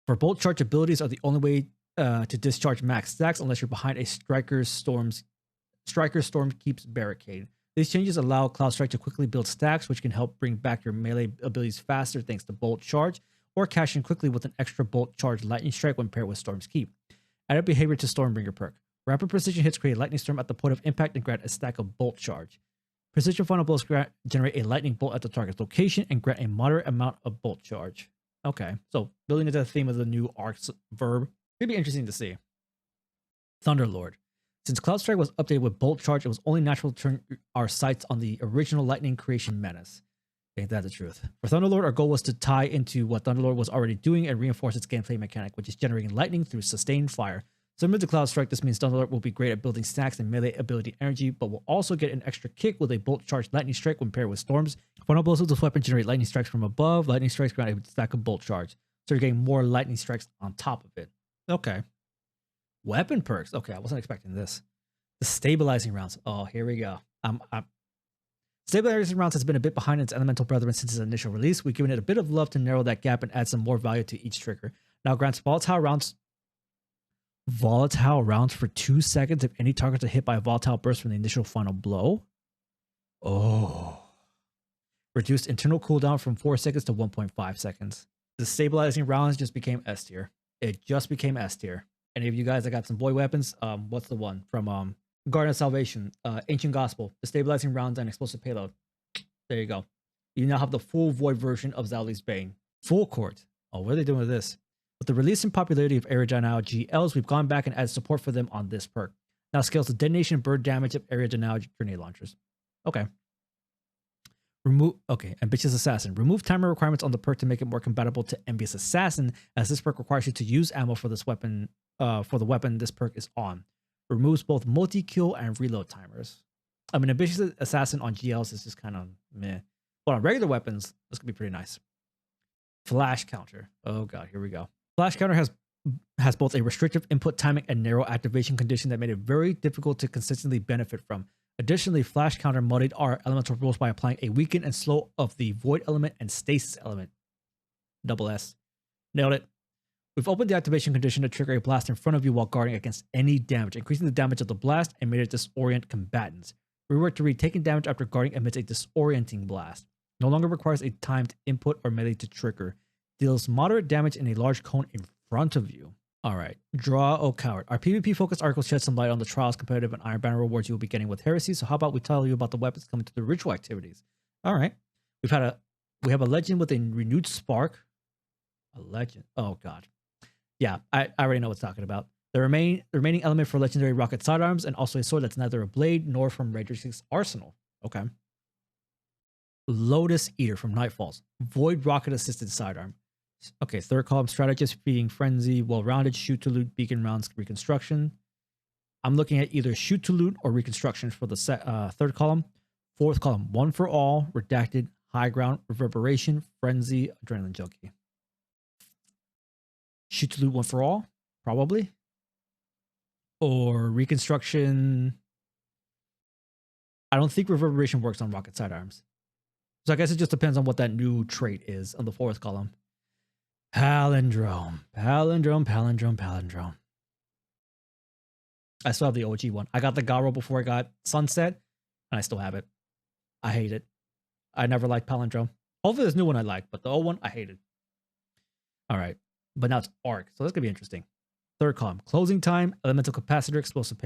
For Bolt Charge, abilities are the only way to discharge max stacks unless you're behind a Striker Storm Keeps barricade. These changes allow Cloud Strike to quickly build stacks, which can help bring back your melee abilities faster thanks to Bolt Charge, or cash in quickly with an extra Bolt Charge Lightning Strike when paired with Storm's Keep. Added behavior to Stormbringer perk. Rapid precision hits create a lightning storm at the point of impact and grant a stack of Bolt Charge. Precision final blows generate a lightning bolt at the target's location and grant a moderate amount of Bolt Charge. Okay, so building into the theme of the new arcs verb. Could be interesting to see. Thunderlord. Since Cloud Strike was updated with Bolt Charge, it was only natural to turn our sights on the original Lightning Creation Menace. Ain't that the truth? For Thunderlord, our goal was to tie into what Thunderlord was already doing and reinforce its gameplay mechanic, which is generating lightning through sustained fire. Similar to Cloud Strike, this means Thunderlord will be great at building stacks and melee ability energy, but will also get an extra kick with a Bolt Charge Lightning Strike when paired with Storms. Final blows of this weapon generate lightning strikes from above. Lightning strikes grant a stack of Bolt Charge, so you're getting more lightning strikes on top of it. Okay. Weapon perks. Okay, I wasn't expecting this. The stabilizing rounds. Oh, here we go. Stabilizing rounds has been a bit behind its elemental brethren since its initial release. We've given it a bit of love to narrow that gap and add some more value to each trigger. Now grants volatile rounds Volatile rounds for 2 seconds if any targets are hit by a volatile burst from the initial final blow. Oh. Reduced internal cooldown from 4 seconds to 1.5 seconds. The stabilizing rounds just became S tier. It just became S tier. Any of you guys that got some void weapons, what's the one from Garden of Salvation, Ancient Gospel, the stabilizing rounds and explosive payload. There you go. You now have the full void version of Zali's Bane. Full court. Oh, what are they doing with this? With the release and popularity of area denial GLs, we've gone back and added support for them on this perk. Now scales the detonation bird damage of area denial grenade launchers. Okay. Ambitious Assassin. Remove timer requirements on the perk to make it more compatible to Envious Assassin, as this perk requires you to use ammo for this weapon, for the weapon this perk is on. Removes both multi-kill and reload timers. I mean, Ambitious Assassin on GLs is just kind of meh. But on regular weapons, this could be pretty nice. Flash counter. Oh god, here we go. Flash counter has both a restrictive input timing and narrow activation condition that made it very difficult to consistently benefit from. Additionally, Flash counter muddied our elemental rules by applying a weaken and slow of the void element and stasis element. Double S. Nailed it. We've opened the activation condition to trigger a blast in front of you while guarding against any damage, increasing the damage of the blast and made it disorient combatants. Rework to read taking damage after guarding emits a disorienting blast. No longer requires a timed input or melee to trigger. Deals moderate damage in a large cone in front of you. Alright, Draw, O Coward. Our PvP focused articles shed some light on the trials, competitive, and Iron Banner rewards you will be getting with Heresy, so how about we tell you about the weapons coming to the ritual activities? Alright. We have a legend with a renewed spark. A legend. Oh god. Yeah, I already know what's talking about. The remaining element for legendary rocket sidearms, and also a sword that's neither a blade nor from Rage arsenal. Okay. Lotus Eater from Nightfalls. Void rocket assisted sidearm. Okay, third column strategist, feeding frenzy, well-rounded, shoot to loot, beacon rounds, reconstruction. I'm looking at either shoot to loot or reconstruction for the third column. Fourth column, one for all, redacted, high ground, reverberation, frenzy, adrenaline junkie. Shoot to loot, one for all, probably. Or reconstruction. I don't think reverberation works on rocket sidearms. So I guess it just depends on what that new trait is on the fourth column. Palindrome. Palindrome, palindrome, palindrome. I still have the OG one. I got the Garo before I got Sunset, and I still have it. I hate it. I never liked palindrome. Hopefully this new one I like, but the old one I hated. All right. But now it's arc, so that's going to be interesting. Third column. Closing time, elemental capacitor, explosive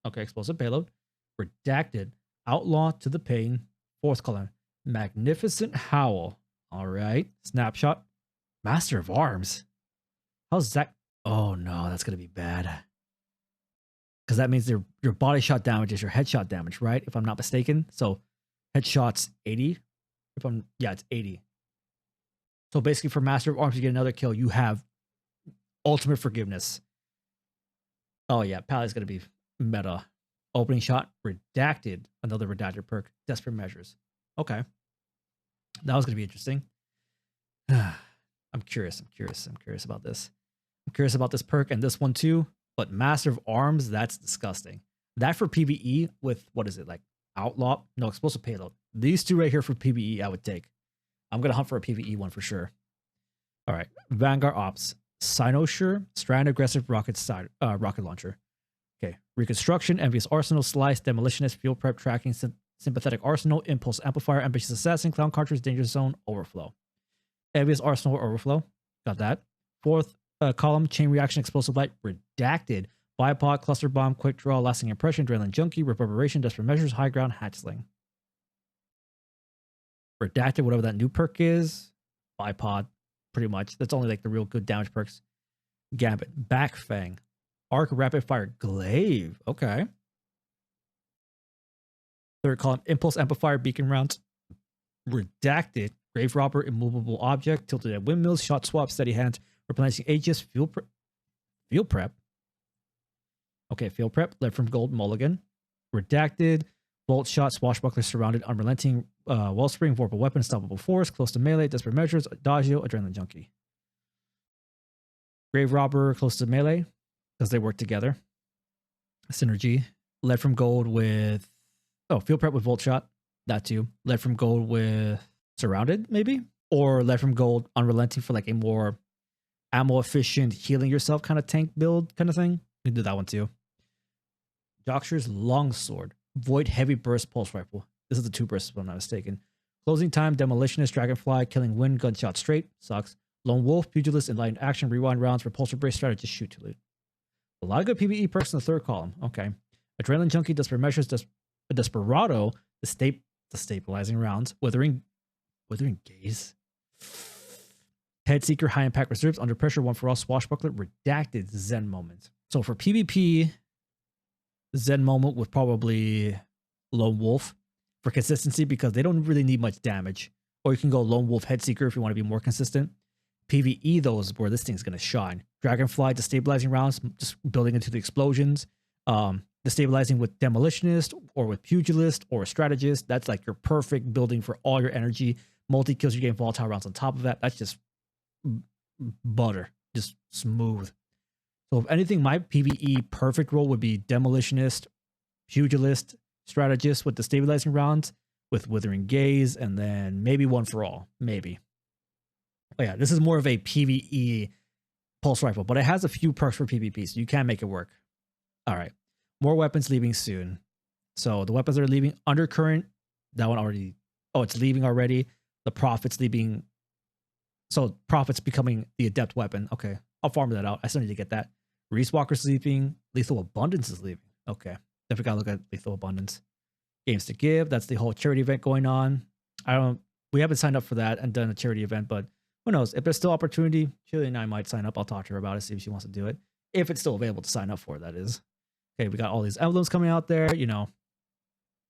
explosive payload. Redacted, outlaw to the pain. Fourth column. Magnificent howl. All right. Snapshot. Master of Arms. How's that? Oh no, that's going to be bad. Because that means your body shot damage is your headshot damage, right? If I'm not mistaken. So headshot's 80. Yeah, it's 80. So basically for Master of Arms, you get another kill. You have ultimate forgiveness. Oh yeah, Pally's going to be meta. Opening shot, redacted. Another redacted perk. Desperate measures. Okay. That was going to be interesting. I'm curious about this. I'm curious about this perk and this one too. But Master of Arms, that's disgusting. That for PvE with, what is it, like Outlaw? No, explosive payload. These two right here for PvE I would take. I'm going to hunt for a PvE one for sure. All right. Vanguard Ops. Cynosure, Strand Aggressive Rocket Launcher. Okay. Reconstruction, Envious Arsenal, Slice, Demolitionist, Field Prep, Tracking, Sympathetic Arsenal, Impulse Amplifier, Ambitious Assassin, Clown Cartridge, Danger Zone, Overflow. Envious Arsenal Overflow. Got that. Fourth column, Chain Reaction, Explosive Light, Redacted, Bipod, Cluster Bomb, Quick Draw, Lasting Impression, Adrenaline Junkie, Reverberation, Desperate Measures, High Ground, Hatchling. Redacted, whatever that new perk is. Bipod, pretty much. That's only like the real good damage perks. Gambit, Backfang, Arc Rapid Fire, Glaive. Okay. Third column, Impulse Amplifier, Beacon Rounds. Redacted, Grave Robber, Immovable Object, Tilted at Windmills, Shot Swap, Steady Hand, Replenishing Aegis, Field Prep. Okay, Field Prep, Led from Gold, Mulligan. Redacted, Bolt Shot, Swashbuckler, Surrounded, Unrelenting, Wellspring, Vorpal Weapon, Unstoppable Force, Close to Melee, Desperate Measures, Adagio, Adrenaline Junkie. Grave Robber, Close to Melee, because they work together. Synergy. Led from Gold with... Oh, Field Prep with Volt Shot. That too. Led from Gold with Surrounded, maybe? Or Led from Gold, Unrelenting for like a more ammo efficient, healing yourself kind of tank build kind of thing. You can do that one too. Joxer's Longsword, Void Heavy Burst Pulse Rifle. This is the 2 bursts, if I'm not mistaken. Closing time, Demolitionist, Dragonfly, killing wind, gunshot straight, sucks. Lone Wolf, Pugilist, Enlightened Action, rewind rounds, Repulsor Brace, Strategist, shoot to loot. A lot of good PvE perks in the 3rd column. Okay. Adrenaline Junkie, Desperate Measures, Desperado, the stabilizing rounds, Withering Gaze. Headseeker, High Impact Reserves, Under Pressure, One for All, Swashbuckler, Redacted, Zen Moment. So for PvP, Zen Moment with probably Lone Wolf for consistency because they don't really need much damage. Or you can go Lone Wolf Headseeker if you want to be more consistent. PvE, though, is where this thing's going to shine. Dragonfly, destabilizing rounds, just building into the explosions. Destabilizing with Demolitionist or with Pugilist or a Strategist. That's like your perfect building for all your energy. Multi-kills, you're getting volatile rounds on top of that. That's just butter. Just smooth. So if anything, my PvE perfect role would be Demolitionist, Pugilist, Strategist with the stabilizing rounds, with Withering Gaze, and then maybe One for All. Maybe. Oh yeah, this is more of a PvE pulse rifle, but it has a few perks for PvP, so you can make it work. All right. More weapons leaving soon. So the weapons that are leaving, Undercurrent, that one already, oh, it's leaving already. The Prophet's leaving. So Prophet's becoming the Adept weapon. Okay, I'll farm that out. I still need to get that. Reese Walker's leaving. Lethal Abundance is leaving. Okay, definitely gotta look at Lethal Abundance. Games to Give, that's the whole charity event going on. We haven't signed up for that and done a charity event, but who knows? If there's still opportunity, Chili and I might sign up. I'll talk to her about it, see if she wants to do it. If it's still available to sign up for, that is. Okay, we got all these emblems coming out there. You know,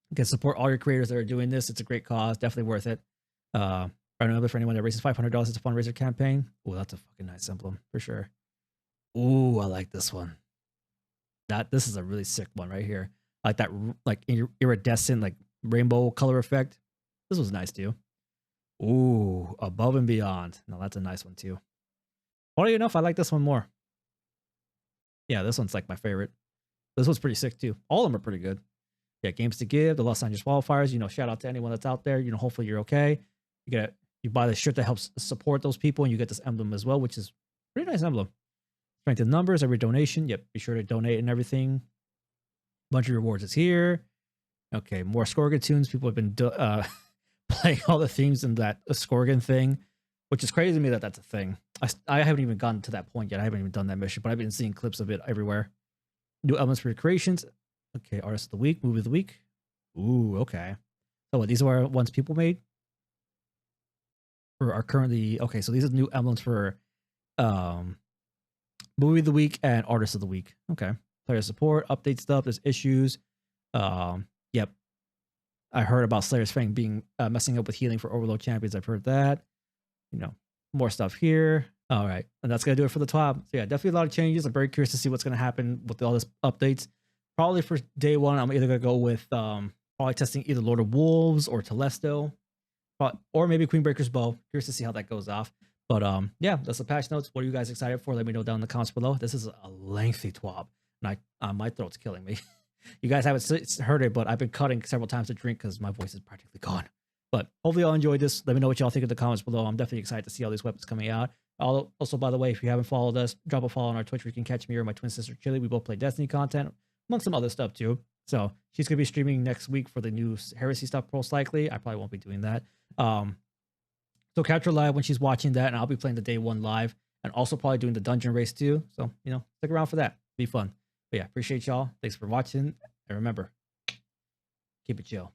you can support all your creators that are doing this. It's a great cause. Definitely worth it. Right now, for anyone that raises $500, it's a fundraiser campaign. Oh, that's a fucking nice emblem for sure. Ooh, I like this one. This is a really sick one right here. I like that, like iridescent, like rainbow color effect. This was nice too. Ooh, Above and Beyond. No, that's a nice one too. Funny enough, I like this one more. Yeah, this one's like my favorite. This one's pretty sick too. All of them are pretty good. Yeah, Games to Give, the Los Angeles Wildfires. You know, shout out to anyone that's out there. You know, hopefully you're okay. You buy the shirt that helps support those people, and you get this emblem as well, which is a pretty nice emblem. Strength in numbers, every donation. Yep, be sure to donate and everything. Bunch of rewards is here. Okay, more Skorgan tunes. People have been playing all the themes in that Skorgan thing, which is crazy to me that that's a thing. I haven't even gotten to that point yet. I haven't even done that mission, but I've been seeing clips of it everywhere. New elements for your creations. Okay, Artist of the Week, Movie of the Week. Ooh, okay. So what, these are ones people made? Or are currently... Okay, so these are the new emblems for Movie of the Week and Artist of the Week. Okay. Player support, update stuff, there's issues. Yep. I heard about Slayer's Fang being messing up with healing for Overload champions. I've heard that. You know, more stuff here. All right. And that's going to do it for the TWID. So yeah, definitely a lot of changes. I'm very curious to see what's going to happen with all this updates. Probably for day one, I'm either going to go with probably testing either Lord of Wolves or Telesto. Or maybe Queenbreaker's Bow. Curious to see how that goes off. But yeah, that's the patch notes. What are you guys excited for? Let me know down in the comments below. This is a lengthy TWID. And my throat's killing me. You guys haven't heard it, but I've been cutting several times to drink because my voice is practically gone. But hopefully y'all enjoyed this. Let me know what y'all think in the comments below. I'm definitely excited to see all these weapons coming out. Also, by the way, if you haven't followed us, drop a follow on our Twitch where you can catch me or my twin sister Chili. We both play Destiny content, among some other stuff too. So she's going to be streaming next week for the new Heresy stuff, most likely. I probably won't be doing that. So catch her live when she's watching that, and I'll be playing the day one live, and also probably doing the dungeon race too. So, you know, stick around for that. Be fun. But yeah, appreciate y'all. Thanks for watching. And remember, keep it chill.